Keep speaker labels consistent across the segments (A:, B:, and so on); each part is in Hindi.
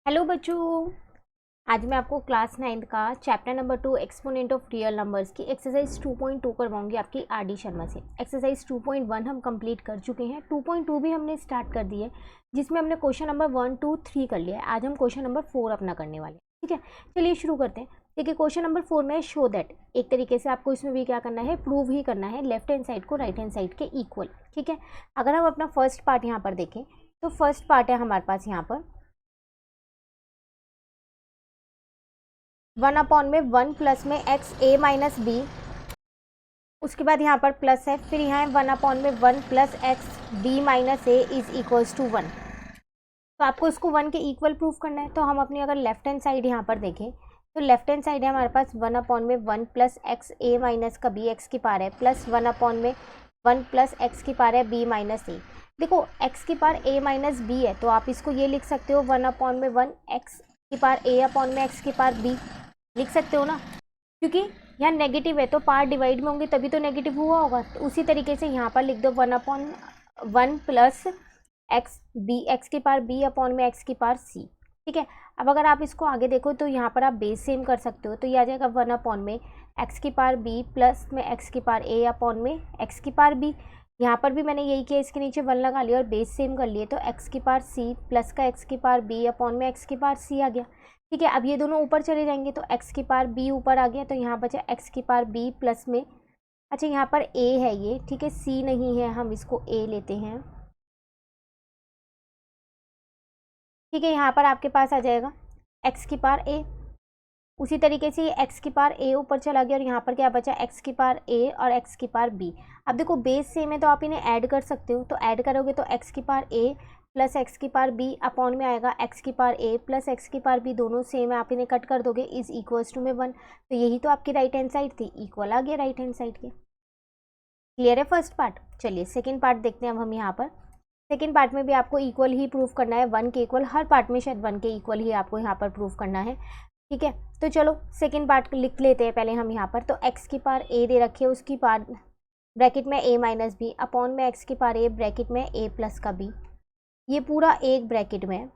A: हेलो बच्चों। आज मैं आपको क्लास 9th का chapter number 2 exponent of real numbers की एक्सरसाइज 2.2 करवाऊंगी आपकी आरडी शर्मा से। एक्सरसाइज 2.1 हम कंप्लीट कर चुके हैं, 2.2 भी हमने स्टार्ट कर दी है, जिसमें हमने क्वेश्चन नंबर 1, 2, 3 कर लिया है। आज हम क्वेश्चन नंबर 4 अपना करने वाले हैं। ठीक है, चलिए शुरू करते हैं। देखिए क्वेश्चन नंबर 4 में शो दैट, एक तरीके से आपको इसमें भी क्या करना है, प्रूव ही करना है लेफ्ट हैंड साइड को राइट हैंड साइड के इक्वल। ठीक है, अगर हम अपना फर्स्ट पार्ट यहाँ पर देखें तो फर्स्ट पार्ट है हमारे पास यहाँ पर 1 में 1 प्लस में एक्स ए माइनस बी, उसके बाद यहाँ पर प्लस है, फिर यहाँ है 1 में 1 plus x b minus a is equals to 1। तो आपको इसको 1 के इक्वल प्रूफ करना है। तो हम अपनी अगर लेफ्ट हैंड साइड यहाँ पर देखें तो लेफ्ट हैंड साइड है हमारे पास 1 में 1 प्लस एक्स ए माइनस का बी एक्स की पार है, प्लस 1 में 1 प्लस एक्स की पार है बी माइनस ए। देखो एक्स की पार ए माइनस बी है तो आप इसको ये लिख सकते हो 1 में 1 एक्स की पार ए अपॉन में एक्स की पार बी लिख सकते हो ना, क्योंकि यहाँ नेगेटिव है तो पार्ट डिवाइड में होंगे तभी तो नेगेटिव हुआ होगा। तो उसी तरीके से यहाँ पर लिख दो 1 प्लस एक्स बी एक्स की पार बी अपॉन में एक्स की पार सी। ठीक है, अब अगर आप इसको आगे देखो तो यहाँ पर आप बेस सेम कर सकते हो, तो ये आ जाएगा 1 में एक्स की पार बी प्लस में एक्स की पार ए अपॉन में एक्स की पार बी। यहाँ पर भी मैंने यही किया, इसके नीचे 1 लगा लिया और बेस सेम कर लिए, तो एक्स की पार सी प्लस का एक्स की पार बी अपॉन में एक्स की पार सी आ गया। ठीक है, अब ये दोनों ऊपर चले जाएंगे तो एक्स की पार बी ऊपर आ गया, तो यहाँ बचा एक्स की पार बी प्लस में, अच्छा यहाँ पर ए है ये, ठीक है सी नहीं है, हम इसको ए लेते हैं। ठीक है, यहाँ पर आपके पास आ जाएगा एक्स की पार ए, उसी तरीके से ये एक्स की पार ए ऊपर चला गया और यहाँ पर क्या बचा एक्स की पार ए और एक्स की पार बी। अब देखो बेस सेम है तो आप इन्हें ऐड कर सकते हो, तो ऐड करोगे तो एक्स की पार ए प्लस एक्स की पार बी अपॉन में आएगा एक्स की पार ए प्लस एक्स की पार बी, दोनों सेम है, आप इन्हें कट कर दोगे इज इक्वल्स टू में 1। तो यही तो आपकी राइट हैंड साइड थी, इक्वल आ गया राइट हैंड साइड के। क्लियर है फर्स्ट पार्ट। चलिए सेकेंड पार्ट देखते हैं अब हम यहाँ पर। सेकेंड पार्ट में भी आपको इक्वल ही प्रूफ करना है, 1 के इक्वल, हर पार्ट में शायद 1 के इक्वल ही आपको यहाँ पर प्रूफ करना है। ठीक है, तो चलो सेकेंड पार्ट लिख लेते हैं पहले हम यहाँ पर। तो एक्स की पार ए दे रखी है, उसकी पार ब्रैकेट में ए माइनस बी अपॉन में एक्स की पार ए ब्रैकेट में ए प्लस का बी, ये पूरा एक ब्रैकेट में है,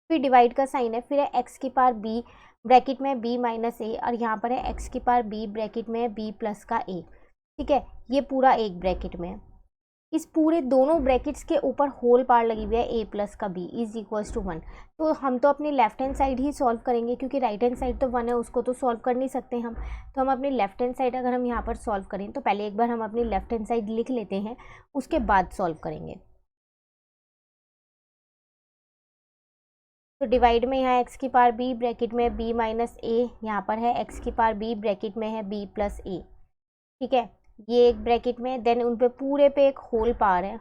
A: फिर डिवाइड का साइन है, फिर है एक्स की पार बी ब्रैकेट में बी माइनस ए और यहाँ पर है एक्स की पार बी ब्रैकेट में बी प्लस का ए। ठीक है, ये पूरा एक ब्रैकेट में है, इस पूरे दोनों ब्रैकेट्स के ऊपर होल पार लगी हुई है ए प्लस का बी इज इक्वल्स टू 1। तो हम तो अपनी लेफ्ट हैंड साइड ही सॉल्व करेंगे, क्योंकि राइट हैंड साइड तो 1 है, उसको तो सॉल्व कर नहीं सकते हम। तो हम अपनी लेफ्ट हैंड साइड अगर हम यहाँ पर सॉल्व करें तो पहले एक बार हम अपनी लेफ्ट हैंड साइड लिख लेते हैं, उसके बाद सॉल्व करेंगे। तो डिवाइड में यहाँ एक्स की पार बी ब्रैकेट में बी माइनस ए, यहाँ पर है एक्स की पार बी ब्रैकेट में है बी प्लस ए। ठीक है, ये एक ब्रैकेट में, देन उन पे पूरे पे एक होल पार है,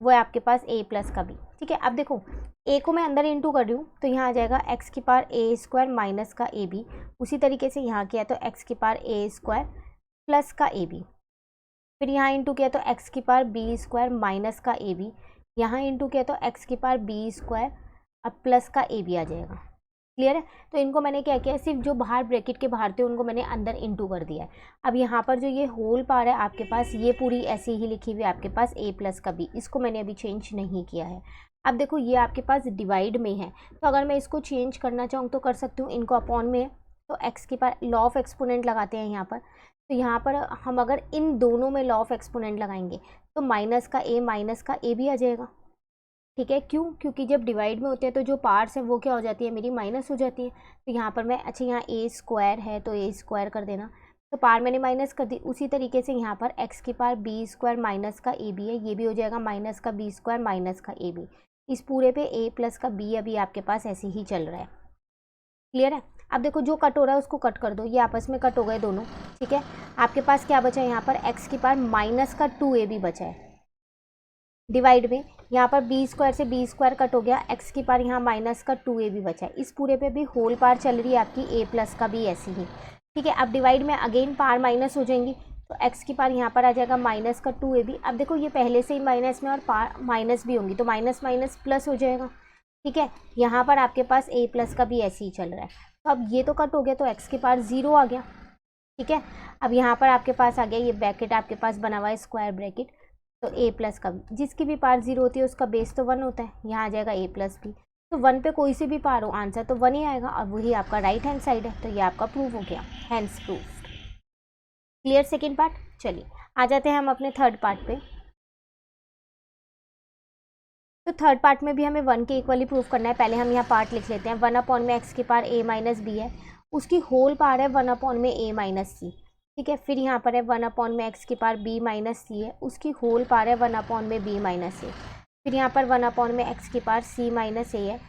A: वो है आपके पास ए प्लस का बी। ठीक है, अब देखो ए को मैं अंदर इंटू कर रही हूँ तो यहाँ आ जाएगा एक्स की पार ए स्क्वायर माइनस का ए बी, उसी तरीके से यहाँ किया तो एक्स की पार ए स्क्वायर प्लस का ए बी, फिर यहाँ इंटू किया तो एक्स की पार बी स्क्वायर माइनस का ए बी, यहाँ इंटू किया तो एक्स की पार बी स्क्वायर अब प्लस का ए बी आ जाएगा। क्लियर है, तो इनको मैंने क्या किया, सिर्फ जो बाहर ब्रैकेट के बाहर थे उनको मैंने अंदर इंटू कर दिया है। अब यहाँ पर जो ये होल पार है आपके पास, ये पूरी ऐसी ही लिखी हुई है आपके पास ए प्लस का बी, इसको मैंने अभी चेंज नहीं किया है। अब देखो ये आपके पास डिवाइड में है, तो अगर मैं इसको चेंज करना चाहूँ तो कर सकती हूँ, इनको अपॉन में है तो एक्स के पार लॉ ऑफ एक्सपोनेंट लगाते हैं यहाँ पर। तो यहाँ पर हम अगर इन दोनों में लॉ ऑफ एक्सपोनेंट लगाएंगे तो माइनस का ए भी आ जाएगा। ठीक है, क्यों, क्योंकि जब डिवाइड में होते हैं तो जो पार्ट्स हैं वो क्या हो जाती है, मेरी माइनस हो जाती है। तो यहाँ पर मैं, अच्छा यहाँ ए स्क्वायर है तो ए स्क्वायर कर देना, तो पार मैंने माइनस कर दी। उसी तरीके से यहाँ पर एक्स की पार बी स्क्वायर माइनस का ए बी है, ये भी हो जाएगा माइनस का बी स्क्वायर माइनस का ए बी, इस पूरे पे ए प्लस का बी अभी आपके पास ऐसे ही चल रहा है। क्लियर है, अब देखो जो कट हो रहा है उसको कट कर दो, ये आपस में कट हो गए दोनों। ठीक है, आपके पास क्या बचा है, यहाँ पर एक्स की पार माइनस का 2ab बचा है डिवाइड में, यहाँ पर बी स्क्वायर से बी स्क्वायर कट हो गया, एक्स की पार यहाँ माइनस का 2ab बचा है, इस पूरे पे भी होल पार चल रही है आपकी ए प्लस का भी ऐसी ही। ठीक है, अब डिवाइड में अगेन पार माइनस हो जाएंगी, तो एक्स की पार यहाँ पर आ जाएगा माइनस का 2ab। अब देखो ये पहले से ही माइनस में और पार माइनस भी होंगी तो माइनस माइनस प्लस हो जाएगा। ठीक है, यहाँ पर आपके पास ए प्लस का भी ऐसे ही चल रहा है, तो अब ये तो कट हो गया तो एक्स के पार 0 आ गया। ठीक है, अब यहाँ पर आपके पास आ गया ये ब्रैकेट आपके पास बना हुआ है स्क्वायर ब्रैकेट, तो ए प्लस का बी, जिसकी भी पार 0 होती है उसका बेस तो 1 होता है, यहाँ आ जाएगा ए प्लस बी। तो 1 पे कोई सी भी पार हो आंसर तो 1 ही आएगा और वही आपका राइट हैंड साइड है, तो ये आपका प्रूव हो गया, hence proof. Clear second part. चलिए आ जाते हैं हम अपने थर्ड पार्ट पे। तो थर्ड पार्ट में भी हमें 1 के इक्वली प्रूफ करना है। पहले हम यहाँ पार्ट लिख लेते हैं। 1 अपॉन में एक्स की पार a माइनस बी है, उसकी होल पार है 1 अपॉन में a माइनस सी, ठीक है। फिर यहाँ पर है 1 अपॉन में एक्स की पार b माइनस सी है, उसकी होल पार है 1 अपॉन में b माइनस ए। फिर यहाँ पर 1 अपॉन में एक्स की पार c माइनस ए है,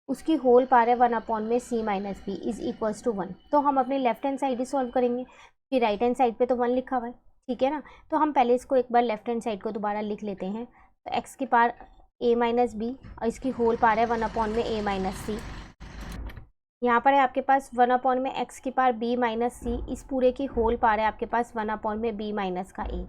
A: उसकी होल पार है 1 अपॉन में c minus b is equals to 1। तो हम अपने लेफ्ट हैंड साइड ही सॉल्व करेंगे, फिर राइट हैंड साइड पे तो 1 लिखा हुआ है, ठीक है ना। तो हम पहले इसको एक बार लेफ्ट हैंड साइड को दोबारा लिख लेते हैं। तो एक्स की पार a माइनस बी और इसकी होल पार है 1 अपॉन में a माइनस सी। यहाँ पर है आपके पास 1 अपॉन में एक्स की पार b माइनस सी, इस पूरे की होल पार है आपके पास 1 अपॉन में b माइनस का a।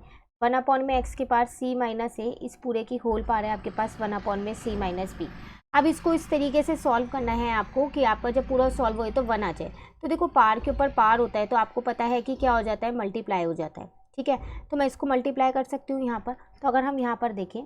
A: 1 अपॉन में एक्स की पार c माइनस ए, इस पूरे की होल पार है आपके पास 1 अपॉन में c माइनस बी। अब इसको इस तरीके से सॉल्व करना है आपको कि आपका जब पूरा सॉल्व होए तो 1 आ जाए। तो देखो पार के ऊपर पार होता है तो आपको पता है कि क्या हो जाता है, मल्टीप्लाई हो जाता है, ठीक है। तो मैं इसको मल्टीप्लाई कर सकती हूँ यहाँ पर। तो अगर हम यहाँ पर देखें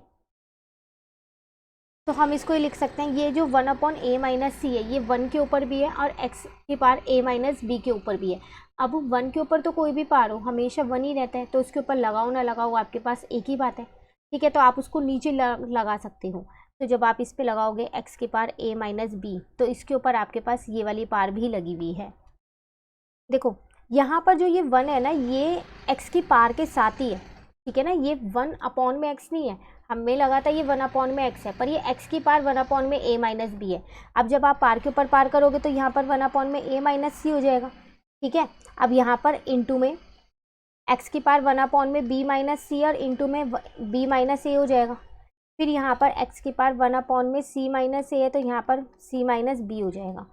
A: तो हम इसको लिख सकते हैं, ये जो 1 अपॉन a माइनस सी है ये 1 के ऊपर भी है और x की पार a माइनस बी के ऊपर भी है। अब 1 के ऊपर तो कोई भी पार हो हमेशा 1 ही रहता है, तो उसके ऊपर लगाओ ना लगाओ आपके पास एक ही बात है, ठीक है। तो आप उसको नीचे लगा सकते हो। तो जब आप इस पे लगाओगे x की पार a माइनस बी तो इसके ऊपर आपके पास ये वाली पार भी लगी हुई है। देखो यहाँ पर जो ये 1 है ना ये x की पार के साथ ही है, ठीक है ना। ये 1 अपॉन में x नहीं है, हमें लगा था ये 1 अपॉन में x है, पर ये x की पार 1 अपॉन में a माइनस बी है। अब जब आप पार के ऊपर पार करोगे तो यहाँ पर 1 अपॉन में a माइनस सी हो जाएगा, ठीक है। अब यहाँ पर इंटू में x की पार 1 अपॉन में b माइनस सी और इंटू में b माइनस ए हो जाएगा। फिर यहाँ पर x की पार 1 अपॉन में c माइनस ए है तो यहाँ पर c माइनस बी हो जाएगा,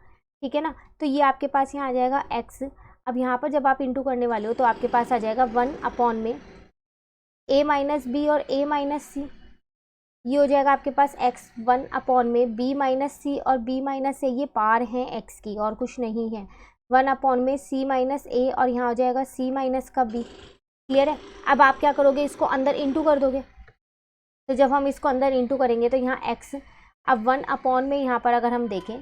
A: ठीक है ना। तो ये आपके पास यहाँ आ जाएगा x। अब यहाँ पर जब आप इंटू करने वाले हो तो आपके पास आ जाएगा 1 अपॉन में a माइनस बी और a माइनस सी, ये हो जाएगा आपके पास x। 1 अपॉन में b माइनस सी और b माइनस ए ये पार हैं x की और कुछ नहीं है। 1 अपॉन में c माइनस ए और यहाँ हो जाएगा c माइनस का b। क्लियर है। अब आप क्या करोगे, इसको अंदर इंटू कर दोगे। तो जब हम इसको अंदर इंटू करेंगे तो यहाँ x, अब 1 अपॉन में यहाँ पर अगर हम देखें,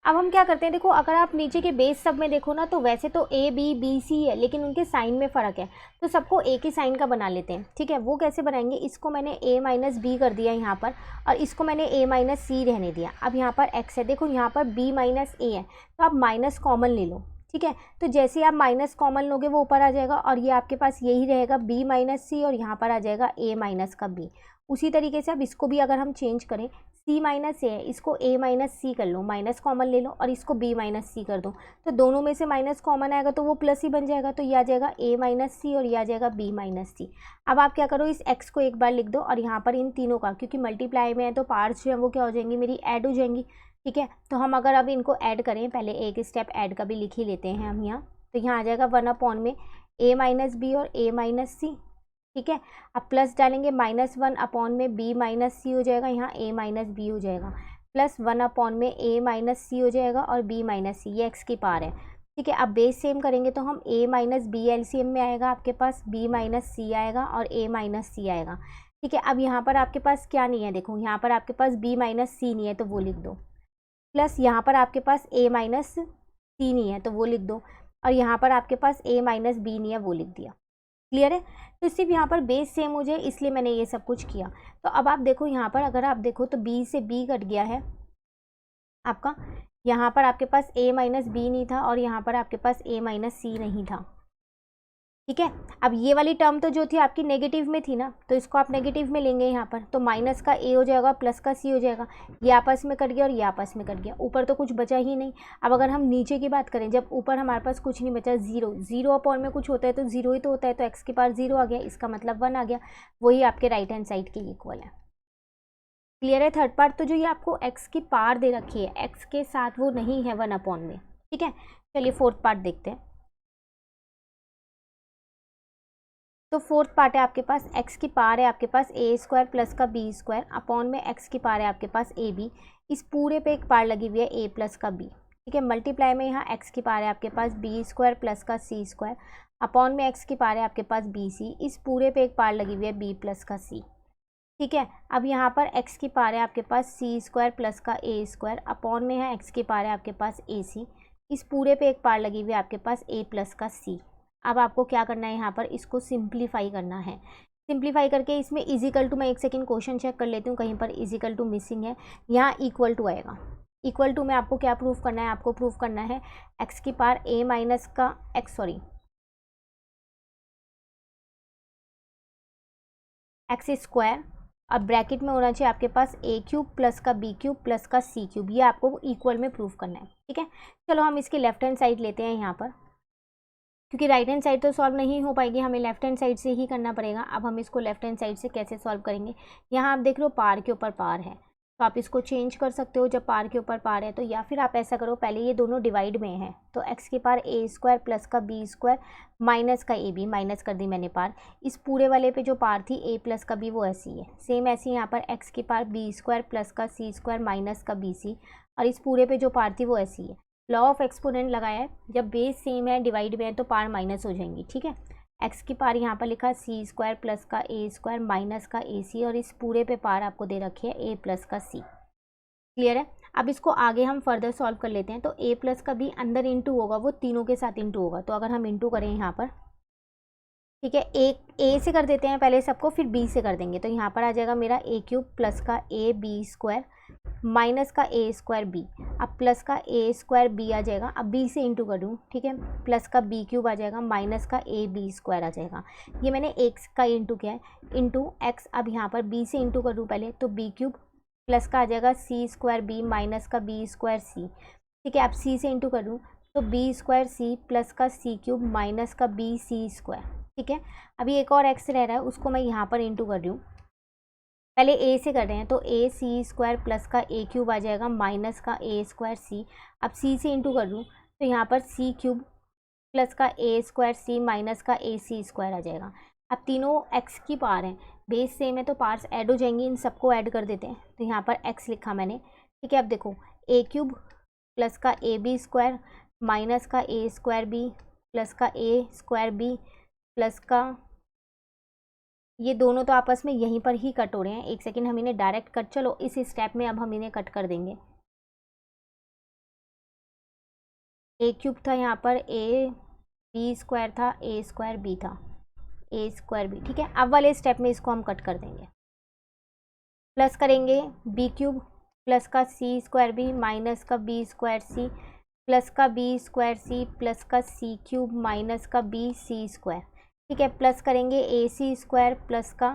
A: अब हम क्या करते हैं, देखो अगर आप नीचे के बेस सब में देखो ना तो वैसे तो a b b c है लेकिन उनके साइन में फ़र्क है, तो सबको एक ही साइन का बना लेते हैं, ठीक है। वो कैसे बनाएंगे, इसको मैंने a माइनस बी कर दिया यहाँ पर और इसको मैंने a माइनस सी रहने दिया। अब यहाँ पर x है, देखो यहाँ पर b माइनस ए है तो आप माइनस कॉमन ले लो, ठीक है। तो जैसे आप माइनस कॉमन लोगे वो ऊपर आ जाएगा और ये आपके पास यही रहेगा b माइनस सी और यहाँ पर आ जाएगा a माइनस का b। उसी तरीके से अब इसको भी अगर हम चेंज करें, c माइनस ए है इसको a माइनस सी कर लो, माइनस कॉमन ले लो और इसको b माइनस सी कर दो, तो दोनों में से माइनस कॉमन आएगा तो वो प्लस ही बन जाएगा। तो ये आ जाएगा a माइनस सी और ये आ जाएगा b माइनस सी। अब आप क्या करो, इस x को एक बार लिख दो और यहाँ पर इन तीनों का, क्योंकि मल्टीप्लाई में है तो पार्ट्स जो है वो क्या हो जाएंगी, मेरी ऐड हो जाएंगी, ठीक है। तो हम अगर अब इनको ऐड करें, पहले एक स्टेप ऐड का भी लिख ही लेते हैं हम यहाँ। तो यहाँ आ जाएगा 1 अपॉन में a माइनस बी और a माइनस सी, ठीक है। अब प्लस डालेंगे, -1 अपॉन में b माइनस सी हो जाएगा, यहाँ a माइनस बी हो जाएगा, प्लस 1 अपॉन में a माइनस सी हो जाएगा और b माइनस सी, ये x की पार है, ठीक है। अब बेस सेम करेंगे तो हम a माइनस बी एलसीएम में आएगा आपके पास, b माइनस सी आएगा और a माइनस सी आएगा, ठीक है। अब यहाँ पर आपके पास क्या नहीं है, देखो यहाँ पर आपके पास b माइनस सी नहीं है तो वो लिख दो, प्लस यहाँ पर आपके पास a माइनस सी नहीं है तो वो लिख दो और यहाँ पर आपके पास a माइनस बी नहीं है वो लिख दिया। क्लियर है। तो सिर्फ यहाँ पर बेस सेम हो जाए इसलिए मैंने ये सब कुछ किया। तो अब आप देखो यहाँ पर अगर आप देखो तो b से b कट गया है आपका, यहाँ पर आपके पास a माइनस बी नहीं था और यहाँ पर आपके पास a माइनस सी नहीं था, ठीक है। अब ये वाली टर्म तो जो थी आपकी नेगेटिव में थी ना, तो इसको आप नेगेटिव में लेंगे यहाँ पर, तो माइनस का a हो जाएगा प्लस का c हो जाएगा, ये आपस में कट गया और ये आपस में कट गया, ऊपर तो कुछ बचा ही नहीं। अब अगर हम नीचे की बात करें, जब ऊपर हमारे पास कुछ नहीं बचा, 0 अपॉन में कुछ होता है तो 0 ही तो होता है, तो x की पावर 0 आ गया, इसका मतलब 1 आ गया, वही आपके राइट हैंड साइड के इक्वल है। क्लियर है। थर्ड पार्ट, तो जो ये आपको x की पावर दे रखी है, x के साथ वो नहीं है 1 अपॉन में, ठीक है। चलिए फोर्थ पार्ट देखते हैं। तो फोर्थ पार्ट है आपके पास, x की पावर है आपके पास a स्क्वायर प्लस का b स्क्वायर अपॉन में x की पावर है आपके पास a b, इस पूरे पे एक पार लगी हुई है a प्लस का b, ठीक है। मल्टीप्लाई में यहाँ x की पावर है आपके पास b स्क्वायर प्लस का c स्क्वायर अपॉन में x की पावर है आपके पास b c, इस पूरे पे एक पार लगी हुई है b प्लस का c, ठीक है। अब यहाँ पर x की पावर है आपके पास सी स्क्वायर प्लस का ए स्क्वायर, अपॉन में है x की पावर है आपके पास ए सी, इस पूरे पे एक पार लगी हुई है आपके पास a प्लस का c। अब आपको क्या करना है, यहाँ पर इसको सिंप्लीफाई करना है। सिंप्लीफाई करके इसमें इजिकल टू, मैं एक सेकंड क्वेश्चन चेक कर लेती हूँ, कहीं पर इजिकल टू मिसिंग है, यहाँ इक्वल टू आएगा। इक्वल टू में आपको क्या प्रूफ करना है, आपको प्रूफ करना है x की पावर a माइनस का एक्स स्क्वायर, अब ब्रैकेट में होना चाहिए आपके पास a क्यूब प्लस का b क्यूब प्लस का c क्यूब, ये आपको इक्वल में प्रूफ करना है। ठीक है, चलो हम इसकी लेफ्ट हैंड साइड लेते हैं यहाँ पर, क्योंकि राइट हैंड साइड तो सॉल्व नहीं हो पाएगी, हमें लेफ्ट हैंड साइड से ही करना पड़ेगा। अब हम इसको लेफ्ट हैंड साइड से कैसे सॉल्व करेंगे, यहाँ आप देख रहे हो पार के ऊपर पार है, तो आप इसको चेंज कर सकते हो जब पार के ऊपर पार है तो, या फिर आप ऐसा करो, पहले ये दोनों डिवाइड में है तो x की पावर a स्क्वायर प्लस का b स्क्वायर माइनस का ए बी, माइनस कर दी मैंने पार, इस पूरे वाले पे जो पार थी a प्लस का b वो ऐसी है, सेम ऐसी यहाँ पर x की पावर b स्क्वायर प्लस का c स्क्वायर माइनस का बी सी, और इस पूरे पे जो पार थी वो ऐसी है। लॉ ऑफ एक्सपोनेंट लगाया है, जब बेस सेम है डिवाइड में है तो पार माइनस हो जाएंगी। ठीक है, एक्स की पार यहाँ पर लिखा सी स्क्वायर प्लस का ए स्क्वायर माइनस का ए सी, और इस पूरे पे पार आपको दे रखी है ए प्लस का सी। क्लियर है। अब इसको आगे हम फर्दर सॉल्व कर लेते हैं, तो a प्लस का b अंदर इंटू होगा, वो तीनों के साथ इंटू होगा, तो अगर हम इंटू करें यहाँ पर, ठीक है, a से कर देते हैं पहले सबको, फिर b से कर देंगे, तो यहाँ पर आ जाएगा मेरा a क्यूब प्लस का a b स्क्वायर माइनस का a स्क्वायर b, अब प्लस का a स्क्वायर b आ जाएगा, अब b से इंटू कर दूँ, ठीक है, प्लस का b क्यूब आ जाएगा माइनस का a b स्क्वायर आ जाएगा, ये मैंने x का इंटू किया है, इंटू x, अब यहाँ पर b से इंटू कर दूँ पहले, तो b क्यूब प्लस का आ जाएगा सी स्क्वायर बी माइनस का बी स्क्वायर सी। ठीक है, अब सी से इंटू करूँ तो बी स्क्वायर सी प्लस का सी क्यूब माइनस का बी सी स्क्वायर। ठीक है, अभी एक और एक्स रह रहा है, उसको मैं यहाँ पर इंटू कर रही हूँ, पहले ए से कर रहे हैं, तो ए सी स्क्वायर प्लस का ए क्यूब आ जाएगा माइनस का ए स्क्वायर सी। अब सी से इंटू कर दूँ तो यहाँ पर सी क्यूब प्लस का ए स्क्वायर सी माइनस का ए सी स्क्वायर आ जाएगा। अब तीनों एक्स की पार हैं, बेस सेम है तो पार्स ऐड हो जाएंगी, इन सबको ऐड कर देते हैं, तो यहाँ पर x लिखा मैंने। ठीक है, अब देखो a क्यूब प्लस का ए बी स्क्वायर माइनस का ए स्क्वायर बी प्लस का ए स्क्वायर बी प्लस का, ये दोनों तो आपस में यहीं पर ही कट हो रहे हैं, एक सेकेंड हम इन्हें डायरेक्ट कट, चलो इस स्टेप में अब हम इन्हें कट कर देंगे। a क्यूब था यहाँ पर, ए बी स्क्वायर था, ए स्क्वायर बी था, ए स्क्वायर बी। ठीक है, अब वाले स्टेप में इसको हम कट कर देंगे, प्लस करेंगे बी क्यूब प्लस का सी स्क्वायर बी माइनस का बी स्क्वायर सी प्लस का बी स्क्वायर सी प्लस का सी क्यूब माइनस का बी सी स्क्वायर। ठीक है, प्लस करेंगे ए सी स्क्वायर प्लस का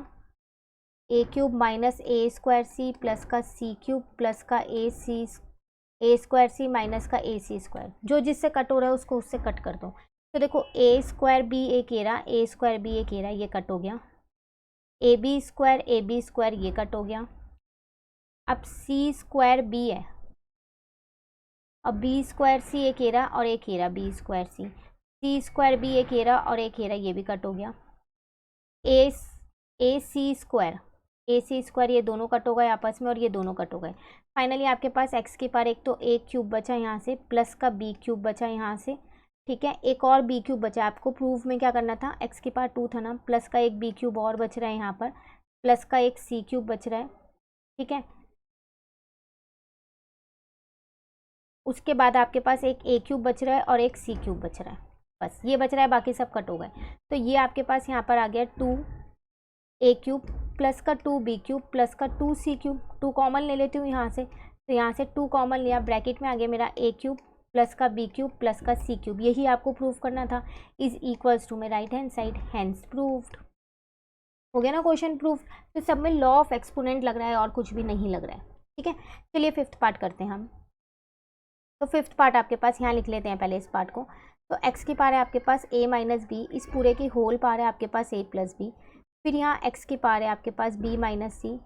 A: ए क्यूब माइनस ए स्क्वायर सी प्लस का सी क्यूब प्लस का ए स्क्वायर सी माइनस का ए सी स्क्वायर। जो जिससे कट हो रहा है उसको उससे कट कर दो। तो देखो ए स्क्वायर बी एक एरा, ए स्क्वायर बी एक एरा, ये कट हो गया, ए बी स्क्वायर ये कट हो गया। अब सी स्क्वायर बी है, अब बी स्क्वायर सी एक एरा और एक एरा बी स्क्वायर सी, सी स्क्वायर बी एक एरा और एक एरा, ये भी कट हो गया। ए सी स्क्वायर ये दोनों कट हो गए आपस में और ये दोनों कट हो गए। फाइनली आपके पास एक्स की पावर एक तो ए क्यूब बचा यहाँ से, प्लस का बी क्यूब बचा यहाँ से। ठीक है, एक और बी क्यूब बचा, आपको प्रूफ में क्या करना था, एक्स की पावर 2 था ना, प्लस का एक बी क्यूब और बच रहा है यहाँ पर, प्लस का एक सी क्यूब बच रहा है। ठीक है, उसके बाद आपके पास एक ए क्यूब बच रहा है और एक सी क्यूब बच रहा है, बस ये बच रहा है, बाकी सब कट हो गए। तो ये आपके पास यहाँ पर आ गया 2 ए क्यूब प्लस का 2 बी क्यूब प्लस का 2 सी क्यूब। 2 कॉमन ले लेती हूँ यहाँ से, तो यहाँ से 2 कॉमन लिया, ब्रैकेट में आ गया मेरा ए क्यूब प्लस का बी क्यूब प्लस का सी क्यूब, यही आपको प्रूफ करना था, इज इक्वल्स टू में right hand side, hence proved. हो गया ना क्वेश्चन प्रूफ। तो सब में लॉ ऑफ एक्सपोनेंट लग रहा है और कुछ भी नहीं लग रहा है। ठीक है, चलिए फिफ्थ पार्ट करते हैं हम। तो फिफ्थ पार्ट आपके पास यहाँ लिख लेते हैं पहले इस पार्ट को। तो x की पावर है आपके पास a माइनस बी, इस पूरे की होल पावर है आपके पास a प्लस बी, फिर यहाँ x की पावर है आपके पास b माइनस सी,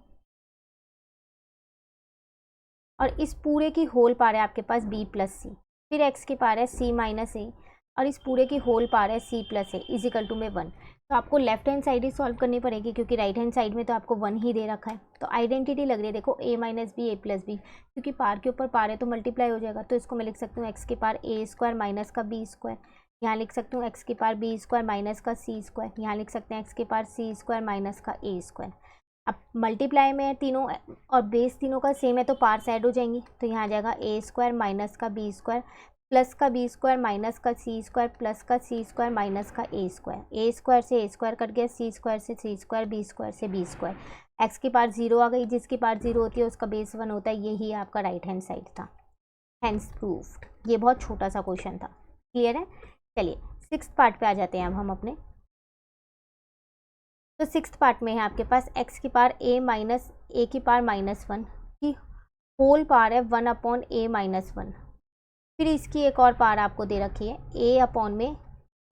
A: और इस पूरे की होल पावर है आपके पास b प्लस सी, फिर x की पावर है c माइनस ए, और इस पूरे की होल पावर है c plus a is equal to में 1। तो आपको लेफ्ट हैंड साइड ही सॉल्व करनी पड़ेगी, क्योंकि राइट हैंड साइड में तो आपको 1 ही दे रखा है। तो आइडेंटिटी लग रही है, देखो a minus b a plus b, क्योंकि पार के ऊपर पार है तो मल्टीप्लाई हो जाएगा, तो इसको मैं लिख सकती हूँ x की पावर ए स्क्वायर माइनस का बी स्क्वायर, यहाँ लिख सकती हूँ x की पावर बी स्क्वायर माइनस का सी स्क्वायर, यहाँ लिख सकते हैं x की पावर सी स्क्वायर माइनस का ए स्क्वायर। अब मल्टीप्लाई में है तीनों और बेस तीनों का सेम है तो पार्ट्स ऐड हो जाएंगी, तो यहाँ आ जाएगा ए स्क्वायर माइनस का बी स्क्वायर प्लस का बी स्क्वायर माइनस का सी स्क्वायर प्लस का सी स्क्वायर माइनस का ए स्क्वायर से ए स्क्वायर कट गया, सी स्क्वायर से सी स्क्वायर, बी स्क्वायर से बी स्क्वायर, एक्स की पावर 0 आ गई, जिसकी पावर 0 होती है उसका बेस 1 होता है, यही आपका राइट हैंड साइड था, हैंस प्रूफ्ड। ये बहुत छोटा सा क्वेश्चन था, क्लियर है। चलिए 6th पार्ट पे आ जाते हैं अब हम अपने। तो 6th पार्ट में है आपके पास एक्स की पावर ए माइनस ए की पावर -1 की होल पावर है 1 अपॉन ए -1। फिर इसकी एक और पावर आपको दे रखी है a अपॉन में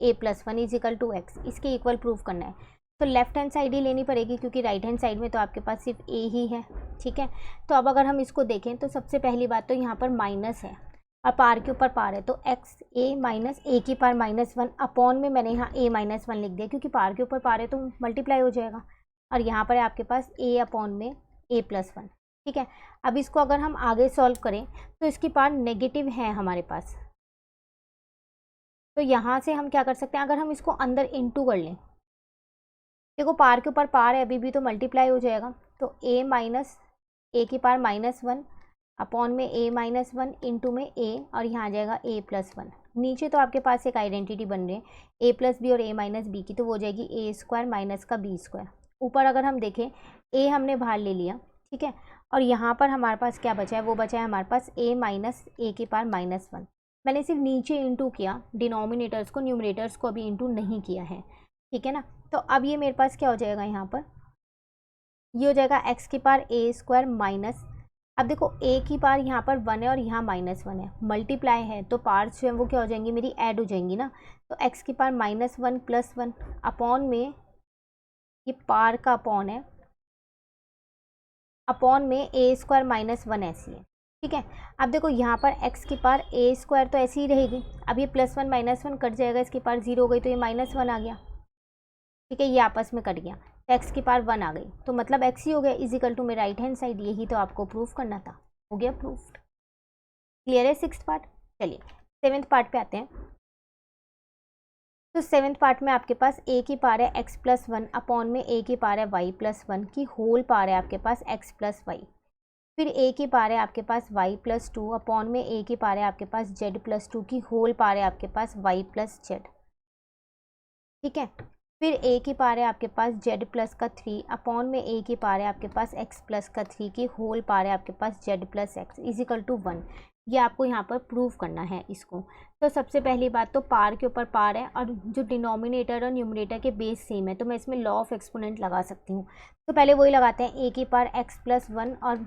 A: a+1 इजिकल टू एक्स, इसके इक्वल प्रूव करना है। तो लेफ्ट हैंड साइड ही लेनी पड़ेगी क्योंकि राइट हैंड साइड में तो आपके पास सिर्फ a ही है, ठीक है। तो अब अगर हम इसको देखें तो सबसे पहली बात तो यहाँ पर माइनस है और पावर के ऊपर पावर है, तो एक्स a माइनस ए की पावर -1 अपॉन में मैंने यहाँ a-1 लिख दिया क्योंकि पावर के ऊपर पावर है तो मल्टीप्लाई हो जाएगा, और यहाँ पर है आपके पास a अपॉन में a+1, ठीक है। अब इसको अगर हम आगे सॉल्व करें तो इसकी पावर नेगेटिव है हमारे पास, तो यहाँ से हम क्या कर सकते हैं, अगर हम इसको अंदर इनटू कर लें, देखो पावर के ऊपर पावर है अभी भी तो मल्टीप्लाई हो जाएगा, तो a माइनस ए की पावर -1 अपॉन में a-1 इंटू में a, और यहाँ आ जाएगा a+1। नीचे तो आपके पास एक आइडेंटिटी बन रही है a प्लस बी और a माइनस बी की, तो वो हो जाएगी a स्क्वायर माइनस का b स्क्वायर। ऊपर अगर हम देखें a हमने बाहर ले लिया, ठीक है, और यहाँ पर हमारे पास क्या बचा है, वो बचा है हमारे पास a माइनस ए की पावर -1। मैंने सिर्फ नीचे इंटू किया, डिनोमिनेटर्स को, न्यूमरेटर्स को अभी इंटू नहीं किया है, ठीक है ना। तो अब ये मेरे पास क्या हो जाएगा, यहाँ पर ये हो जाएगा एक्स की पावर ए स्क्वायर माइनस, अब देखो a की पावर यहाँ पर 1 है और यहाँ -1 है, मल्टीप्लाई है तो पावर्स जो है वो क्या हो जाएंगी, मेरी ऐड हो जाएंगी ना। तो x की पावर -1 + 1 अपॉन में, ये पावर का अपॉन है, अपॉन में a स्क्वायर -1 ऐसी है, ठीक है। अब देखो यहाँ पर x की पावर a स्क्वायर तो ऐसी ही रहेगी, अब ये +1 -1 कट जाएगा, इसकी पावर 0 हो गई तो ये -1 आ गया, ठीक है, ये आपस में कट गया, तो x की पावर 1 आ गई, तो मतलब x ही हो गया इजिकल टू में राइट हैंड साइड, यही तो आपको प्रूफ करना था, हो गया प्रूफ्ड। क्लियर है 6th पार्ट। चलिए 7th पार्ट पे आते हैं। तो 7th पार्ट में आपके पास a की पावर है x+1 अपॉन में a की पावर है y+1 की होल पावर है आपके पास x+y। फिर a की पावर है आपके पास y+2 अपॉन में a की पावर है आपके पास z+2 की होल पावर है आपके पास y+z, ठीक है। फिर a की पावर है आपके पास z+3 अपॉन में a की पावर है आपके पास x+3 की होल पावर है आपके पास z+x इजिकल टू 1। ये आपको यहाँ पर प्रूव करना है इसको। तो सबसे पहली बात तो पावर के ऊपर पावर है और जो डिनोमिनेटर और न्यूमरेटर के बेस सेम है, तो मैं इसमें लॉ ऑफ एक्सपोनेंट लगा सकती हूँ। तो पहले वही लगाते हैं, a की पावर x+1 और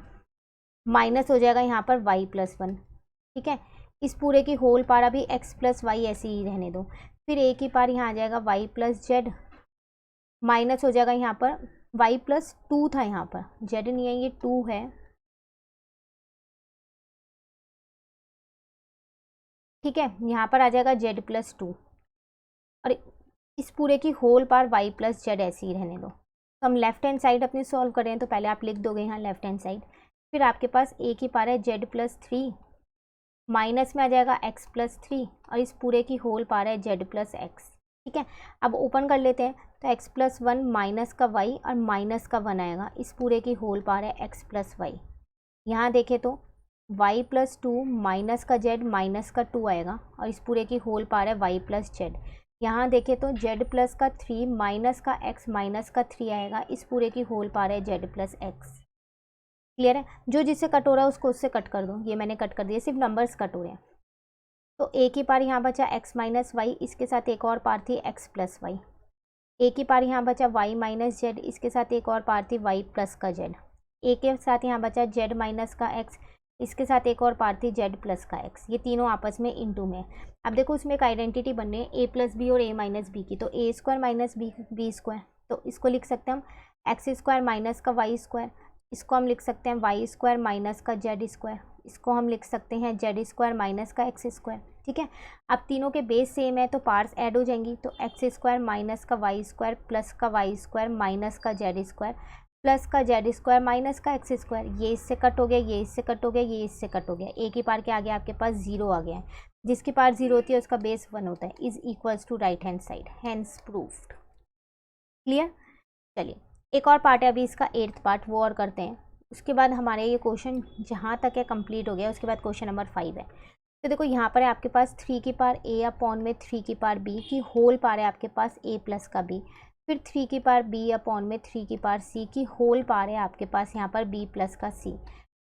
A: माइनस हो जाएगा यहाँ पर y+1, ठीक है। इस पूरे की होल पावर अभी x+y ऐसे ही रहने दो। फिर a की पावर यहाँ आ जाएगा y+z माइनस हो जाएगा यहाँ पर y+2 था, यहाँ पर z नहीं है ये 2 है, ठीक है। यहाँ पर आ जाएगा z+2 और इस पूरे की होल पावर y+z ऐसे ही रहने दो। तो हम लेफ्ट हैंड साइड अपनी सॉल्व करें तो पहले आप लिख दोगे यहाँ लेफ्ट हैंड साइड, फिर आपके पास a की पावर है z+3 माइनस में आ जाएगा x+3 और इस पूरे की होल पावर है z+x, ठीक है। अब ओपन कर लेते हैं, तो x+1 माइनस का y और माइनस का 1 आएगा, इस पूरे की होल पावर है x+y। यहाँ देखें तो y+2 माइनस का z माइनस का 2 आएगा और इस पूरे की होल पावर है y+z। यहाँ देखें तो z+3 माइनस का x माइनस का 3 आएगा, इस पूरे की होल पावर है z+x। क्लियर है, जो जिससे कट हो रहा है उसको उससे कट कर दो, ये मैंने कट कर दिया, सिर्फ नंबर्स कट हो रहे हैं। तो a की पावर यहाँ बचा x माइनस वाई, इसके साथ एक और पावर थी x+y। a की पावर यहाँ बचा y माइनस जेड, इसके साथ एक और पावर थी y प्लस का z। a के साथ यहाँ बचा z माइनस का x, इसके साथ एक और पावर थी z प्लस का x। ये तीनों आपस में इनटू में। अब देखो उसमें एक आइडेंटिटी बन रही है a प्लस बी और a माइनस बी की, तो a square minus b square, तो इसको लिख सकते हैं हम एक्स स्क्वायर माइनस का वाई स्क्वायर, इसको हम लिख सकते हैं वाई स्क्वायर माइनस का जेड स्क्वायर, इसको हम लिख सकते हैं जेड स्क्वायर माइनस का एक्स स्क्वायर, ठीक है। अब तीनों के बेस सेम है तो पार्ट्स ऐड हो जाएंगी, तो एक्स स्क्वायर माइनस का वाई स्क्वायर प्लस का वाई स्क्वायर माइनस का जेड स्क्वायर प्लस का जेड स्क्वायर माइनस का एक्स स्क्वायर। ये इससे कट हो गया, ये इससे कट हो गया, ये इससे कट हो गया। ए की पावर के आगे आपके पास 0 आ गया है, जिसकी पावर 0 होती है उसका बेस 1 होता है, is equals to right hand side, hence proofed. Clear. चलिए एक और पार्ट है अभी इसका 8th पार्ट, वो और करते हैं। उसके बाद हमारे ये क्वेश्चन जहाँ तक है कंप्लीट हो गया। उसके बाद क्वेश्चन नंबर 5 है। तो देखो यहाँ पर है आपके पास 3 की पावर a अपॉन में 3 की पावर b की होल पावर है आपके पास a प्लस का b, फिर 3 की पावर b अपॉन में 3 की पावर c की होल पावर है आपके पास यहाँ पर b प्लस का c,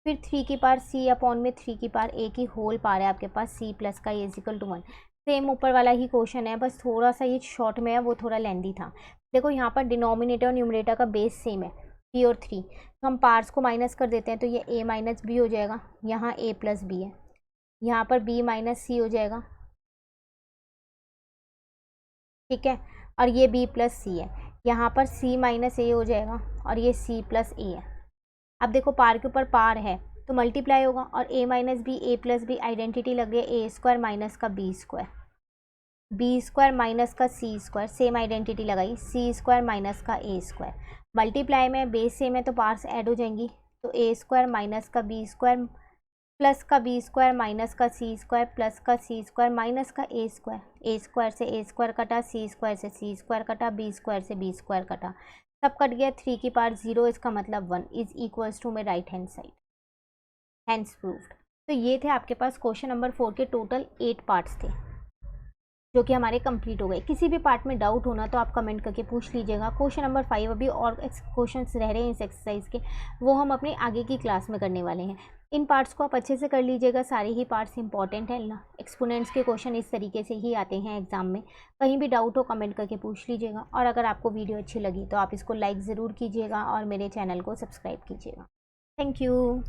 A: फिर 3 की पावर c अपॉन में 3 की पावर a की होल पावर है आपके पास c प्लस का a इक्वल टू 1। सेम ऊपर वाला ही क्वेश्चन है, बस थोड़ा सा ये शॉर्ट में है, वो थोड़ा लेंदी था। देखो यहाँ पर डिनोमिनेटर और न्यूमरेटर का बेस सेम है, p और 3, तो हम पार्ट्स को माइनस कर देते हैं, तो ये a माइनस बी हो जाएगा, यहाँ a प्लस बी है, यहाँ पर b माइनस सी हो जाएगा, ठीक है, और ये b प्लस सी है, यहाँ पर c माइनस ए हो जाएगा और ये c प्लस ए है। अब देखो पार के ऊपर पार है तो मल्टीप्लाई होगा, और a minus b a plus b identity लग रही है, ए स्क्वायर माइनस का b square, b square minus का सी स्क्वायर, सेम आइडेंटिटी लगाई, सी स्क्वायर माइनस का ए स्क्वायर, मल्टीप्लाई में बेस सेम है तो पार्ट्स ऐड हो जाएंगी, तो ए स्क्वायर माइनस का बी स्क्वायर प्लस का बी स्क्वायर माइनस का सी स्क्वायर प्लस का सी स्क्वायर माइनस का ए स्क्वायर से ए स्क्वायर कटा, सी स्क्वायर से सी स्क्वायर कटा, बी स्क्वायर से बी स्क्वायर कटा, सब कट गया। 3 की पावर 0, इसका मतलब 1 इज इक्वल्स टू में right hand side, hence proved. तो ये थे आपके पास क्वेश्चन नंबर 4 के टोटल 8 पार्ट्स थे जो कि हमारे कंप्लीट हो गए। किसी भी पार्ट में डाउट होना तो आप कमेंट करके पूछ लीजिएगा। क्वेश्चन नंबर 5 अभी और क्वेश्चंस रह रहे हैं इस एक्सरसाइज के, वो हम अपने आगे की क्लास में करने वाले हैं। इन पार्ट्स को आप अच्छे से कर लीजिएगा, सारे ही पार्ट्स इंपॉर्टेंट हैं ना। एक्सपोनेंट्स के क्वेश्चन इस तरीके से ही आते हैं एग्जाम में। कहीं भी डाउट हो कमेंट करके पूछ लीजिएगा, और अगर आपको वीडियो अच्छी लगी तो आप इसको लाइक ज़रूर कीजिएगा और मेरे चैनल को सब्सक्राइब कीजिएगा। Thank you.